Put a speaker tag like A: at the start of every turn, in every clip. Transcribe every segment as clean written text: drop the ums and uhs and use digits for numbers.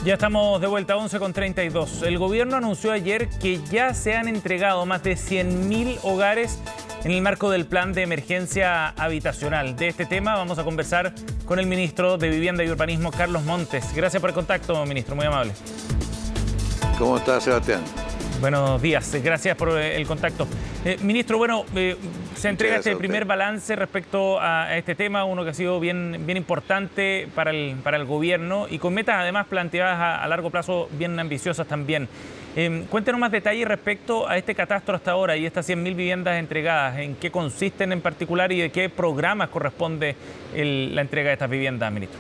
A: Ya estamos de vuelta, 11:32. El gobierno anunció ayer que ya se han entregado más de 100.000 hogares en el marco del plan de emergencia habitacional. De este tema vamos a conversar con el ministro de Vivienda y Urbanismo, Carlos Montes. Gracias por el contacto, ministro, muy amable.
B: ¿Cómo está, Sebastián?
A: Buenos días, gracias por el contacto. Ministro, se entrega este primer balance respecto a este tema, uno que ha sido bien importante para el gobierno y con metas además planteadas a largo plazo bien ambiciosas también. Cuéntenos más detalles respecto a este catastro hasta ahora y estas 100.000 viviendas entregadas, en qué consisten en particular y de qué programas corresponde la entrega de estas viviendas, ministro.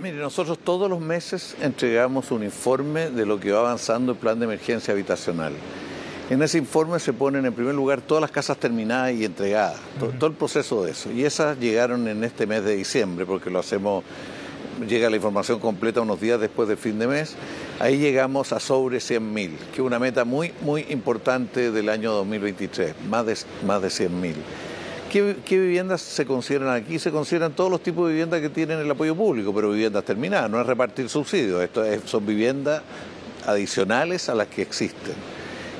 B: Mire, nosotros todos los meses entregamos un informe de lo que va avanzando el plan de emergencia habitacional. En ese informe se ponen en primer lugar todas las casas terminadas y entregadas, todo el proceso de eso. Y esas llegaron en este mes de diciembre, porque lo hacemos, llega la información completa unos días después del fin de mes. Ahí llegamos a sobre 100.000, que es una meta muy importante del año 2023, más de 100.000. ¿Qué viviendas se consideran aquí? Se consideran todos los tipos de viviendas que tienen el apoyo público, pero viviendas terminadas, no es repartir subsidios, son viviendas adicionales a las que existen.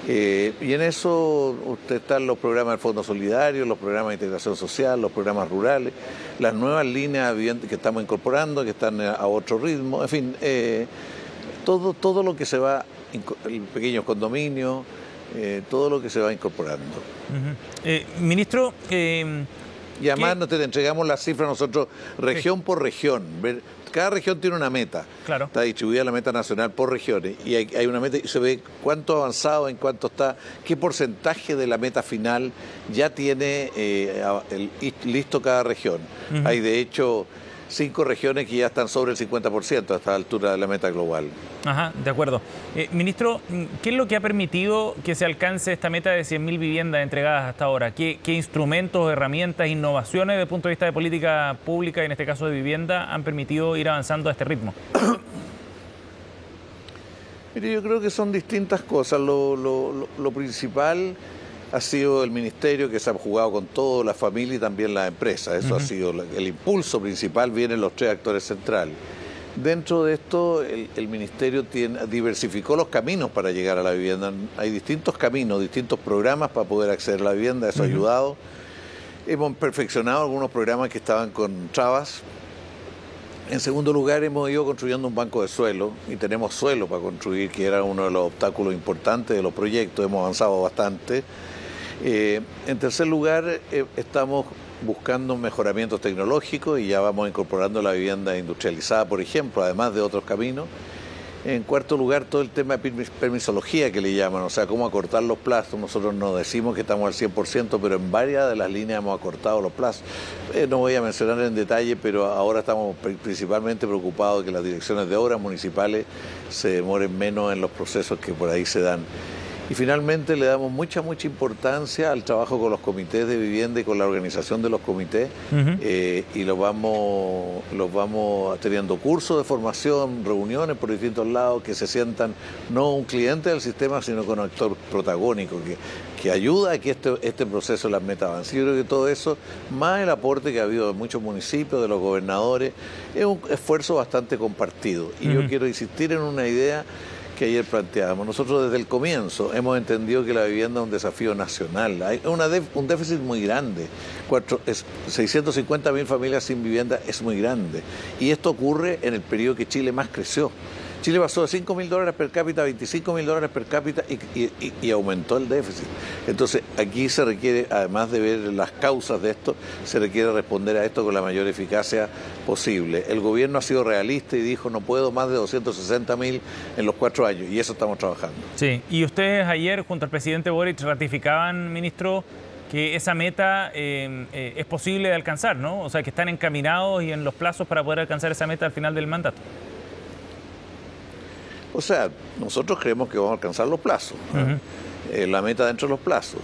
B: Y en eso están los programas del Fondo Solidario, los programas de integración social, los programas rurales, las nuevas líneas de vivienda que estamos incorporando, que están a otro ritmo, en fin, todo lo que se va, pequeños condominios, todo lo que se va incorporando.
A: Ministro,
B: y además nos te entregamos las cifras nosotros región por región. Cada región tiene una meta.
A: Claro.
B: Está distribuida la meta nacional por regiones y hay una meta y se ve cuánto ha avanzado, en cuánto está, qué porcentaje de la meta final ya tiene listo cada región. Hay de hecho 5 regiones que ya están sobre el 50% a esta altura de la meta global.
A: Ajá, de acuerdo. Ministro, ¿qué es lo que ha permitido que se alcance esta meta de 100.000 viviendas entregadas hasta ahora? ¿Qué instrumentos, herramientas, innovaciones desde el punto de vista de política pública, y en este caso de vivienda, han permitido ir avanzando a este ritmo?
B: Mire, yo creo que son distintas cosas. Lo principal ha sido el ministerio, que se ha jugado con todo, la familia y también la empresa. Eso ha sido el impulso principal, vienen los 3 actores centrales. Dentro de esto, el ministerio diversificó los caminos para llegar a la vivienda. Hay distintos caminos, distintos programas para poder acceder a la vivienda, eso ha ayudado. Hemos perfeccionado algunos programas que estaban con trabas. En segundo lugar, hemos ido construyendo un banco de suelo y tenemos suelo para construir, que era uno de los obstáculos importantes de los proyectos. Hemos avanzado bastante. En tercer lugar, estamos buscando mejoramientos tecnológicos y ya vamos incorporando la vivienda industrializada, por ejemplo, además de otros caminos. En cuarto lugar, todo el tema de permisología que le llaman, o sea, cómo acortar los plazos. Nosotros no decimos que estamos al 100%, pero en varias de las líneas hemos acortado los plazos. No voy a mencionar en detalle, pero ahora estamos principalmente preocupados de que las direcciones de obras municipales se demoren menos en los procesos que por ahí se dan. Y finalmente le damos mucha importancia al trabajo con los comités de vivienda y con la organización de los comités. Y los vamos teniendo cursos de formación, reuniones por distintos lados, que se sientan no un cliente del sistema, sino con un actor protagónico que ayuda a que este proceso de las metas avance. Yo creo que todo eso, más el aporte que ha habido de muchos municipios, de los gobernadores, es un esfuerzo bastante compartido. Y yo quiero insistir en una idea que ayer planteábamos. Nosotros desde el comienzo hemos entendido que la vivienda es un desafío nacional. Hay un déficit muy grande. 650.000 familias sin vivienda es muy grande. Y esto ocurre en el periodo que Chile más creció. Chile pasó de $5.000 per cápita a $25.000 per cápita y aumentó el déficit. Entonces, aquí se requiere, además de ver las causas de esto, se requiere responder a esto con la mayor eficacia posible. El gobierno ha sido realista y dijo, no puedo más de 260.000 en los 4 años, y eso estamos trabajando.
A: Sí, y ustedes ayer, junto al presidente Boric, ratificaban, ministro, que esa meta es posible de alcanzar, ¿no? O sea, que están encaminados y en los plazos para poder alcanzar esa meta al final del mandato.
B: O sea, nosotros creemos que vamos a alcanzar los plazos, la meta dentro de los plazos.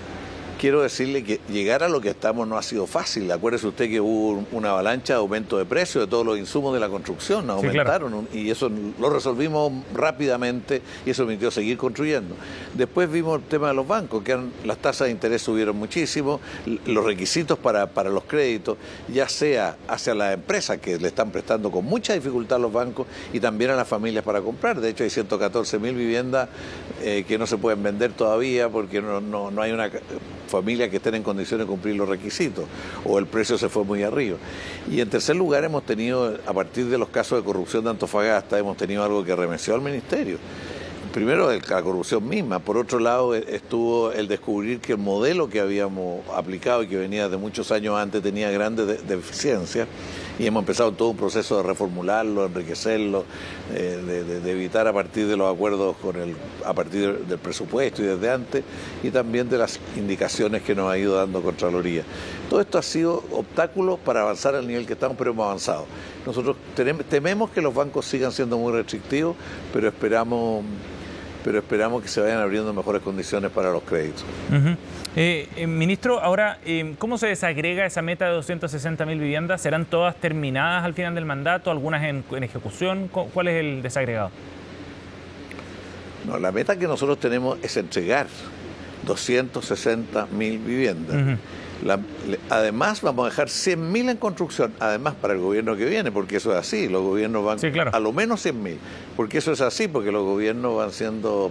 B: quiero decirle que llegar a lo que estamos no ha sido fácil. Acuérdese usted que hubo una avalancha de aumento de precios de todos los insumos de la construcción, aumentaron, sí, claro. Y eso lo resolvimos rápidamente y eso permitió seguir construyendo. Después vimos el tema de los bancos, que las tasas de interés subieron muchísimo, los requisitos para los créditos, ya sea hacia las empresas que le están prestando con mucha dificultad a los bancos y también a las familias para comprar. De hecho, hay 114.000 viviendas que no se pueden vender todavía porque no hay una familia que estén en condiciones de cumplir los requisitos o el precio se fue muy arriba. Y en tercer lugar hemos tenido, a partir de los casos de corrupción de Antofagasta, hemos tenido algo que remeció al ministerio. Primero, la corrupción misma. Por otro lado, estuvo el descubrir que el modelo que habíamos aplicado y que venía de muchos años antes tenía grandes deficiencias y hemos empezado todo un proceso de reformularlo, enriquecerlo, de evitar a partir de los acuerdos a partir del presupuesto y desde antes, y también de las indicaciones que nos ha ido dando Contraloría. Todo esto ha sido obstáculos para avanzar al nivel que estamos, pero hemos avanzado. Nosotros tememos que los bancos sigan siendo muy restrictivos, pero esperamos que se vayan abriendo mejores condiciones para los créditos.
A: Ministro, ahora, ¿cómo se desagrega esa meta de 260.000 viviendas? ¿Serán todas terminadas al final del mandato, algunas en ejecución? ¿Cuál es el desagregado?
B: No, la meta que nosotros tenemos es entregar 260.000 viviendas. Además vamos a dejar 100.000 en construcción, además para el gobierno que viene, porque eso es así, los gobiernos van, sí, claro, a lo menos 100.000, porque eso es así, porque los gobiernos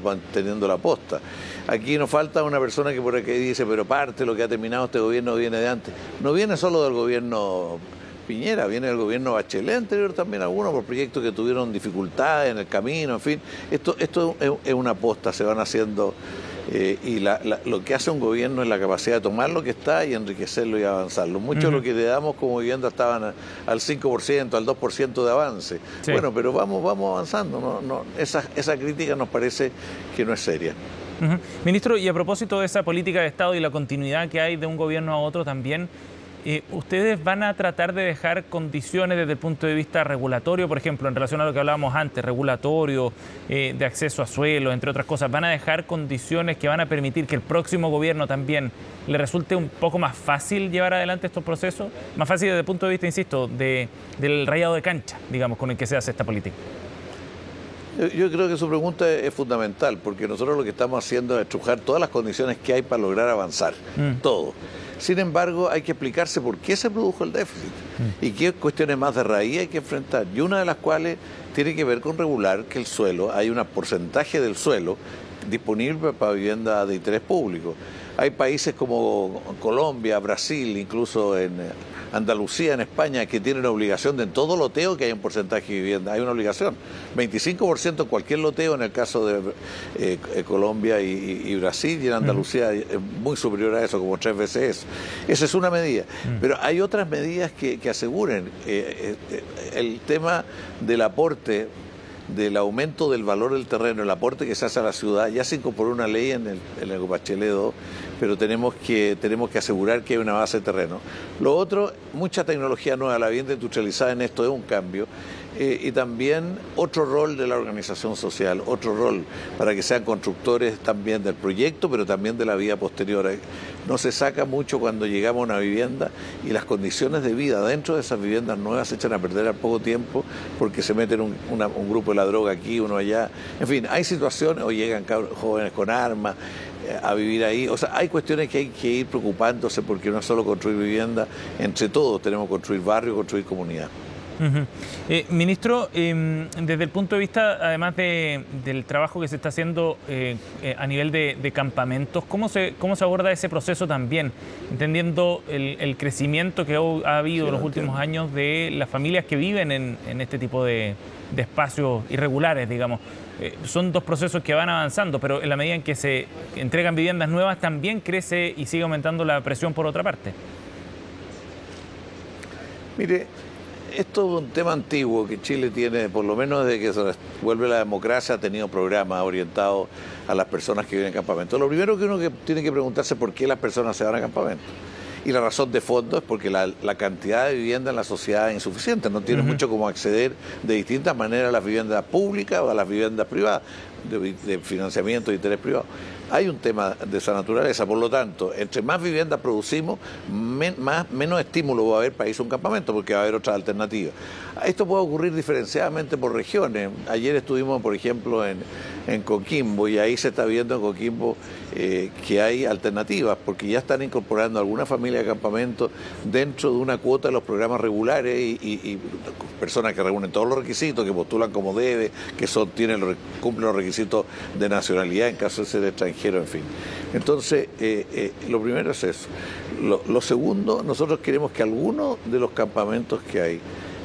B: van teniendo la posta. Aquí nos falta una persona que por aquí dice, pero parte lo que ha terminado este gobierno viene de antes. No viene solo del gobierno Piñera, viene del gobierno Bachelet anterior también, algunos por proyectos que tuvieron dificultades en el camino, en fin. Esto es una posta, se van haciendo. Y lo que hace un gobierno es la capacidad de tomar lo que está y enriquecerlo y avanzarlo. Mucho de lo que le damos como vivienda estaban al 5%, al 2% de avance. Sí. Bueno, pero vamos avanzando. Esa crítica nos parece que no es seria.
A: Ministro, y a propósito de esa política de Estado y la continuidad que hay de un gobierno a otro también, ¿ustedes van a tratar de dejar condiciones desde el punto de vista regulatorio, por ejemplo, en relación a lo que hablábamos antes, regulatorio, de acceso a suelo, entre otras cosas? ¿Van a dejar condiciones que van a permitir que el próximo gobierno también le resulte un poco más fácil llevar adelante estos procesos? Más fácil desde el punto de vista, insisto, del rayado de cancha, digamos, con el que se hace esta política.
B: Yo creo que su pregunta es fundamental, porque nosotros lo que estamos haciendo es estrujar todas las condiciones que hay para lograr avanzar, todo. Sin embargo, hay que explicarse por qué se produjo el déficit y qué cuestiones más de raíz hay que enfrentar. Y una de las cuales tiene que ver con regular que el suelo, hay un porcentaje del suelo disponible para vivienda de interés público. Hay países como Colombia, Brasil, incluso en Andalucía, en España, que tienen obligación de en todo loteo que hay un porcentaje de vivienda. Hay una obligación. 25% en cualquier loteo, en el caso de Colombia y Brasil, y en Andalucía es muy superior a eso, como 3 veces eso. Esa es una medida. Pero hay otras medidas que aseguren el tema del aporte, del aumento del valor del terreno, el aporte que se hace a la ciudad. Ya se incorporó una ley en el Bachelet 2, pero tenemos que asegurar que hay una base de terreno. Lo otro, mucha tecnología nueva, la vivienda industrializada en esto es un cambio. Y también otro rol de la organización social, otro rol para que sean constructores también del proyecto, pero también de la vida posterior. No se saca mucho cuando llegamos a una vivienda y las condiciones de vida dentro de esas viviendas nuevas se echan a perder al poco tiempo porque se meten un grupo de la droga aquí, uno allá. En fin, hay situaciones, o llegan jóvenes con armas a vivir ahí. O sea, hay cuestiones que hay que ir preocupándose porque no es solo construir vivienda, entre todos tenemos que construir barrio, construir comunidad.
A: Ministro, desde el punto de vista, además del trabajo que se está haciendo a nivel de campamentos, ¿cómo se aborda ese proceso también? Entendiendo el crecimiento que ha habido en los últimos años de las familias que viven en este tipo de espacios irregulares, digamos. Son dos procesos que van avanzando, pero en la medida en que se entregan viviendas nuevas también crece y sigue aumentando la presión por otra parte.
B: Mire, esto es un tema antiguo que Chile tiene, por lo menos desde que se vuelve la democracia, ha tenido programas orientados a las personas que viven en campamento. Lo primero que uno tiene que preguntarse es por qué las personas se van a campamento. Y la razón de fondo es porque la cantidad de vivienda en la sociedad es insuficiente. No tiene mucho cómo acceder de distintas maneras a las viviendas públicas o a las viviendas privadas. de financiamiento de interés privado. Hay un tema de esa naturaleza, por lo tanto, entre más viviendas producimos, menos estímulo va a haber para irse a un campamento, porque va a haber otras alternativas. Esto puede ocurrir diferenciadamente por regiones. Ayer estuvimos, por ejemplo, en Coquimbo, y ahí se está viendo en Coquimbo que hay alternativas, porque ya están incorporando alguna familia de campamento dentro de una cuota de los programas regulares y personas que reúnen todos los requisitos, que postulan como debe, que cumplen los requisitos de nacionalidad en caso de ser extranjero, en fin. Entonces, lo primero es eso. Lo segundo, nosotros queremos que algunos de los campamentos que hay,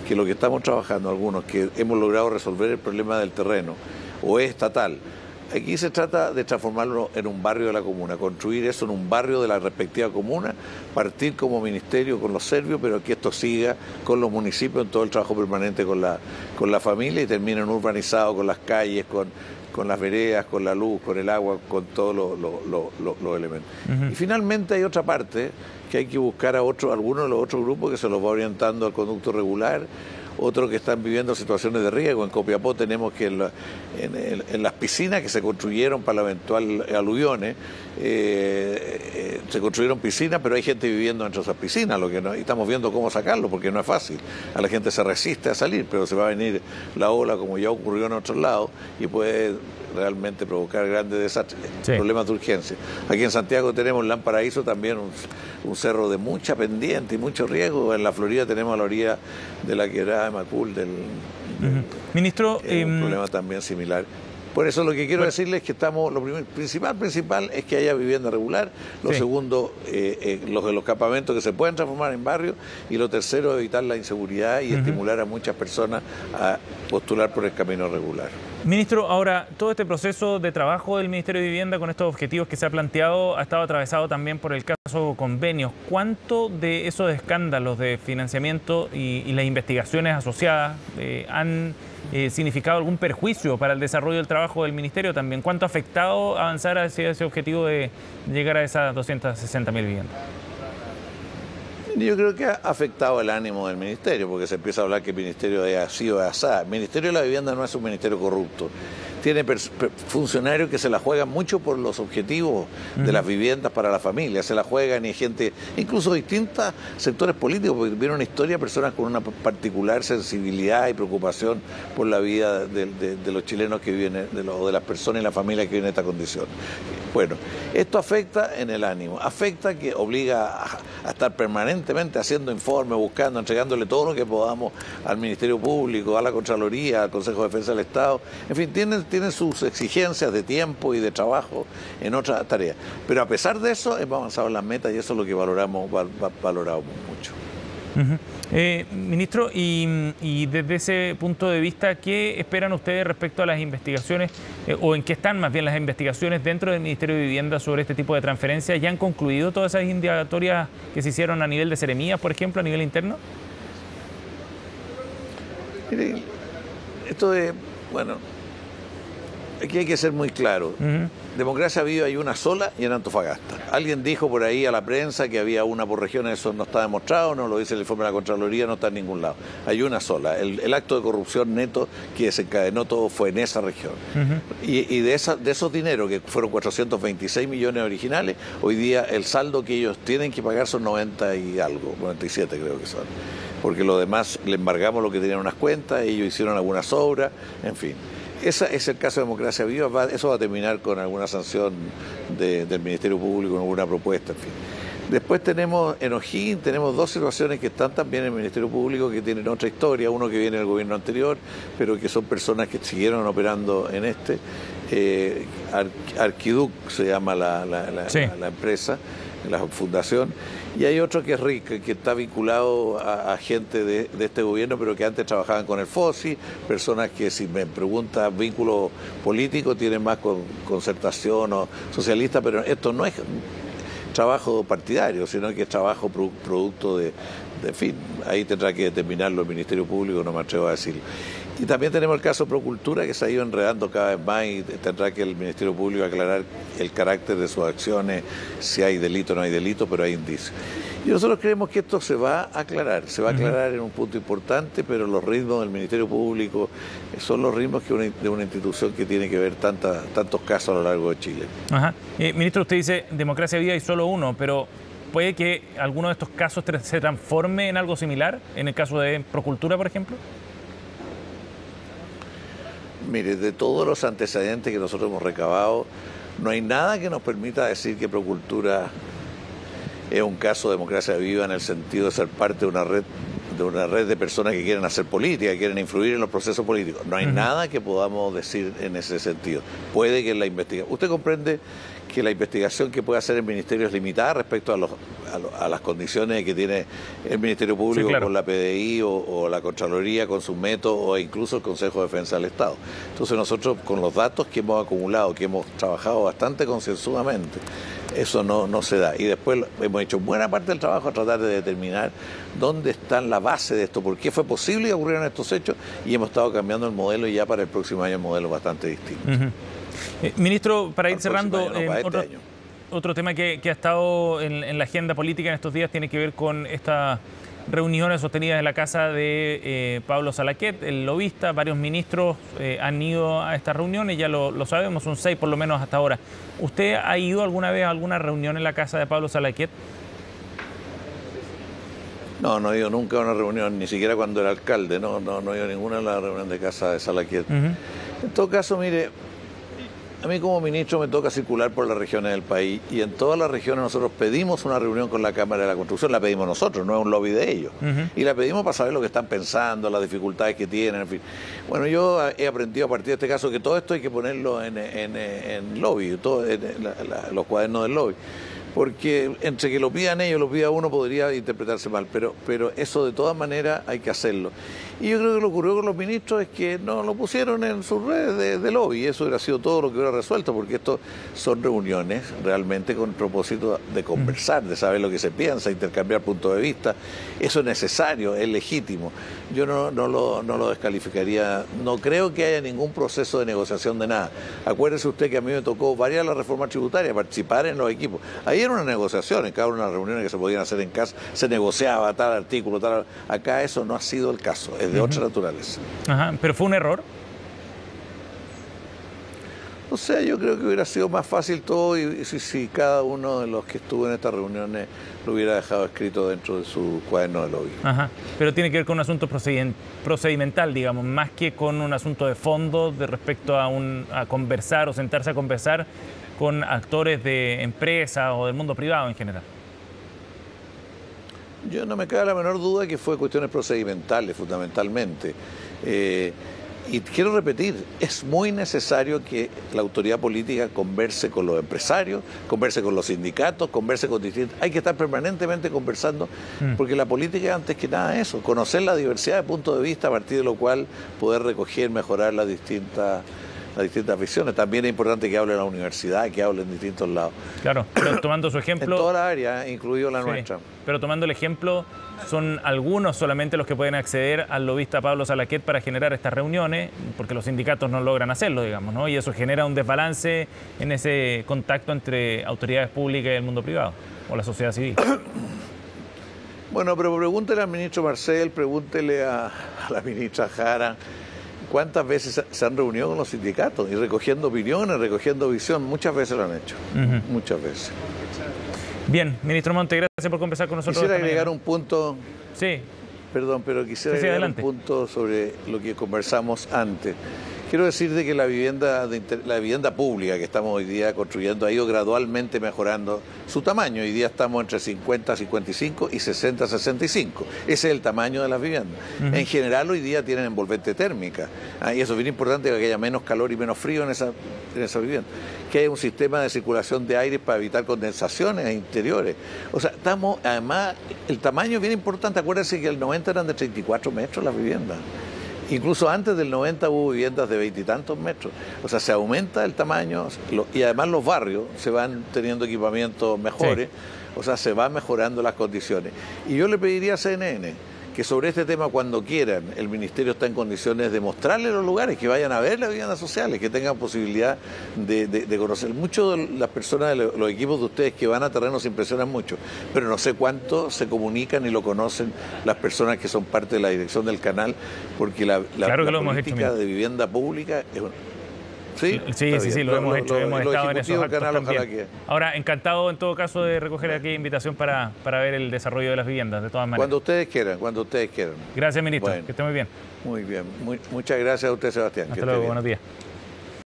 B: que lo que estamos trabajando, algunos que hemos logrado resolver el problema del terreno, o es estatal. Aquí se trata de transformarlo en un barrio de la comuna, construir eso en un barrio de la respectiva comuna, partir como ministerio con los serbios, pero que esto siga con los municipios en todo el trabajo permanente con la familia y termine en urbanizado, con las calles, con las veredas, con la luz, con el agua, con todos los elementos. Y finalmente hay otra parte que hay que buscar a algunos de los otros grupos que se los va orientando al conducto regular, otros que están viviendo situaciones de riesgo. En Copiapó tenemos que en las piscinas que se construyeron para la eventual aluviones, se construyeron piscinas, pero hay gente viviendo dentro de esas piscinas, y estamos viendo cómo sacarlo, porque no es fácil. A la gente se resiste a salir, pero se va a venir la ola, como ya ocurrió en otros lados, y puede realmente provocar grandes desastres, problemas de urgencia. Aquí en Santiago tenemos Lamparaíso, también un cerro de mucha pendiente y mucho riesgo. En la Florida tenemos a la orilla de la quebrada de Macul
A: Ministro,
B: un problema también similar. Por eso lo que quiero decirles es que estamos, lo principal es que haya vivienda regular, lo segundo, los campamentos que se puedan transformar en barrios, y lo tercero, evitar la inseguridad y estimular a muchas personas a postular por el camino regular.
A: Ministro, ahora, todo este proceso de trabajo del Ministerio de Vivienda con estos objetivos que se ha planteado ha estado atravesado también por el caso convenios. ¿Cuánto de esos escándalos de financiamiento y las investigaciones asociadas han significado algún perjuicio para el desarrollo del trabajo del Ministerio también? ¿Cuánto ha afectado avanzar hacia ese objetivo de llegar a esas 260.000 viviendas?
B: Yo creo que ha afectado el ánimo del Ministerio, porque se empieza a hablar que el Ministerio ha sido asado. El Ministerio de la Vivienda no es un ministerio corrupto. Tiene funcionarios que se la juegan mucho por los objetivos de las viviendas para la familia. Se la juegan, y gente, incluso distintos sectores políticos, porque vieron una historia de personas con una particular sensibilidad y preocupación por la vida de los chilenos que viven, de las personas y las familias que viven en esta condición. Bueno, esto afecta en el ánimo, afecta que obliga a estar permanentemente haciendo informes, buscando, entregándole todo lo que podamos al Ministerio Público, a la Contraloría, al Consejo de Defensa del Estado. En fin, tienen sus exigencias de tiempo y de trabajo en otras tareas. Pero a pesar de eso, hemos avanzado en las metas, y eso es lo que valoramos mucho.
A: Ministro, y desde ese punto de vista, ¿qué esperan ustedes respecto a las investigaciones, o en qué están más bien las investigaciones dentro del Ministerio de Vivienda sobre este tipo de transferencias? ¿Ya han concluido todas esas indagatorias que se hicieron a nivel de seremías, por ejemplo, a nivel interno?
B: Mire, aquí hay que ser muy claro. Democracia Viva hay una sola, y en Antofagasta. Alguien dijo por ahí a la prensa que había una por región, eso no está demostrado, no lo dice el informe de la Contraloría, no está en ningún lado. Hay una sola. El acto de corrupción neto que desencadenó todo fue en esa región. Y de esos dineros, que fueron 426 millones originales, hoy día el saldo que ellos tienen que pagar son 90 y algo, 97 creo que son. Porque lo demás le embargamos lo que tenían unas cuentas, ellos hicieron algunas obras, en fin. Ese es el caso de Democracia Viva. Eso va a terminar con alguna sanción del Ministerio Público, con alguna propuesta, en fin. Después tenemos en O'Higgins, tenemos dos situaciones que están también en el Ministerio Público, que tienen otra historia. Uno que viene del gobierno anterior, pero que son personas que siguieron operando en este. Arquiduc se llama la empresa, la fundación. Y hay otro que es RIC, que está vinculado a gente de este gobierno, pero que antes trabajaban con el FOSI, personas que, si me preguntan vínculo político, tienen más concertación o socialista, pero esto no es trabajo partidario, sino que es trabajo producto de en fin, ahí tendrá que determinarlo el Ministerio Público, no me atrevo a decirlo. Y también tenemos el caso Procultura, que se ha ido enredando cada vez más, y tendrá que el Ministerio Público aclarar el carácter de sus acciones, si hay delito o no hay delito, pero hay indicios. Y nosotros creemos que esto se va a aclarar en un punto importante, pero los ritmos del Ministerio Público son los ritmos de una institución que tiene que ver tantos casos a lo largo de Chile.
A: Ajá. Ministro, usted dice democracia viva y solo uno, pero ¿puede que alguno de estos casos se transforme en algo similar? En el caso de Procultura, por ejemplo.
B: Mire, de todos los antecedentes que nosotros hemos recabado, no hay nada que nos permita decir que Procultura es un caso de democracia viva en el sentido de ser parte de una red de personas que quieren hacer política, que quieren influir en los procesos políticos. No hay nada que podamos decir en ese sentido. Puede que la investigación... Usted comprende que la investigación que puede hacer el Ministerio es limitada respecto a las condiciones que tiene el Ministerio Público, sí, claro, con la PDI o la Contraloría con sus métodos o incluso el Consejo de Defensa del Estado. Entonces nosotros, con los datos que hemos acumulado, que hemos trabajado bastante concienzudamente, eso no se da. Y después hemos hecho buena parte del trabajo a tratar de determinar dónde está la base de esto, por qué fue posible que ocurrieran estos hechos, y hemos estado cambiando el modelo y ya para el próximo año el modelo es bastante distinto.
A: Ministro, para ir cerrando, otro tema que ha estado en la agenda política en estos días tiene que ver con estas reuniones sostenidas en la casa de Pablo Salaquet, el lobista. Varios ministros han ido a estas reuniones, ya lo sabemos, son 6 por lo menos hasta ahora. ¿Usted ha ido alguna vez a alguna reunión en la casa de Pablo Salaquet?
B: No he ido nunca a una reunión, ni siquiera cuando era alcalde, no he ido a ninguna de las reuniones de casa de Salaquet. En todo caso, mire, a mí como ministro me toca circular por las regiones del país y en todas las regiones nosotros pedimos una reunión con la Cámara de la Construcción, la pedimos nosotros, no es un lobby de ellos. Y la pedimos para saber lo que están pensando, las dificultades que tienen, en fin. Bueno, yo he aprendido a partir de este caso que todo esto hay que ponerlo en lobby, los cuadernos del lobby. Porque entre que lo pidan ellos, lo pida uno, podría interpretarse mal, pero eso de todas maneras hay que hacerlo. Y yo creo que lo que ocurrió con los ministros es que no lo pusieron en sus redes de lobby, y eso hubiera sido todo lo que hubiera resuelto, porque esto son reuniones realmente con el propósito de conversar, de saber lo que se piensa, intercambiar puntos de vista. Eso es necesario, es legítimo. Yo no lo descalificaría, no creo que haya ningún proceso de negociación de nada. Acuérdese usted que a mí me tocó varias de las reformas tributarias, participar en los equipos. Ahí eran unas negociaciones, cada una de las reuniones que se podían hacer en casa, se negociaba tal artículo, tal. Acá eso no ha sido el caso, es de otra naturaleza.
A: Ajá, ¿pero fue un error?
B: O sea, yo creo que hubiera sido más fácil todo y si cada uno de los que estuvo en estas reuniones lo hubiera dejado escrito dentro de su cuaderno de lobby.
A: Ajá, pero tiene que ver con un asunto procedimental, digamos, más que con un asunto de fondo de respecto a conversar o sentarse a conversar con actores de empresas o del mundo privado en general.
B: Yo no me cabe la menor duda que fue cuestiones procedimentales, fundamentalmente. Y quiero repetir, es muy necesario que la autoridad política converse con los empresarios, converse con los sindicatos, converse con distintos... Hay que estar permanentemente conversando, porque la política es antes que nada eso, conocer la diversidad de puntos de vista, a partir de lo cual poder recoger, mejorar las distintas visiones. También es importante que hable en la universidad, que hable en distintos lados.
A: Claro, pero tomando su ejemplo...
B: En toda la área, incluido la nuestra.
A: Pero tomando el ejemplo, son algunos solamente los que pueden acceder al lobista Pablo Salaquet para generar estas reuniones, porque los sindicatos no logran hacerlo, digamos, ¿no? Y eso genera un desbalance en ese contacto entre autoridades públicas y el mundo privado, o la sociedad civil.
B: Bueno, pero pregúntele al ministro Marcel, pregúntele a la ministra Jara, ¿cuántas veces se han reunido con los sindicatos y recogiendo opiniones, recogiendo visión? Muchas veces lo han hecho, muchas veces.
A: Bien, ministro Monte, gracias por conversar con nosotros.
B: Quisiera agregar un punto.
A: Sí.
B: Perdón, pero quisiera agregar un punto sobre lo que conversamos antes. Quiero decirte que la vivienda pública que estamos hoy día construyendo ha ido gradualmente mejorando su tamaño. Hoy día estamos entre 50 a 55 y 60 a 65. Ese es el tamaño de las viviendas. En general hoy día tienen envolvente térmica. Y eso es bien importante, que haya menos calor y menos frío en esa vivienda. Que haya un sistema de circulación de aire para evitar condensaciones interiores. O sea, además, el tamaño es bien importante. Acuérdense que el 90 eran de 34 metros las viviendas. Incluso antes del 90 hubo viviendas de 20 y tantos metros. O sea, se aumenta el tamaño y además los barrios se van teniendo equipamientos mejores. Sí. O sea, se van mejorando las condiciones. Y yo le pediría a CNN que sobre este tema, cuando quieran, el Ministerio está en condiciones de mostrarles los lugares, que vayan a ver las viviendas sociales, que tengan posibilidad de conocer. Muchos de las personas, los equipos de ustedes que van a terreno se impresionan mucho, pero no sé cuánto se comunican y lo conocen las personas que son parte de la dirección del canal, porque la política de vivienda pública es una... Sí,
A: lo hemos hecho, hemos estado en esos actos también. Ahora, encantado en todo caso de recoger aquí invitación para ver el desarrollo de las viviendas, de todas maneras.
B: Cuando ustedes quieran.
A: Gracias, ministro,
B: bueno,
A: que esté muy bien.
B: Muy bien, muchas gracias a usted, Sebastián.
A: Hasta luego, buenos días.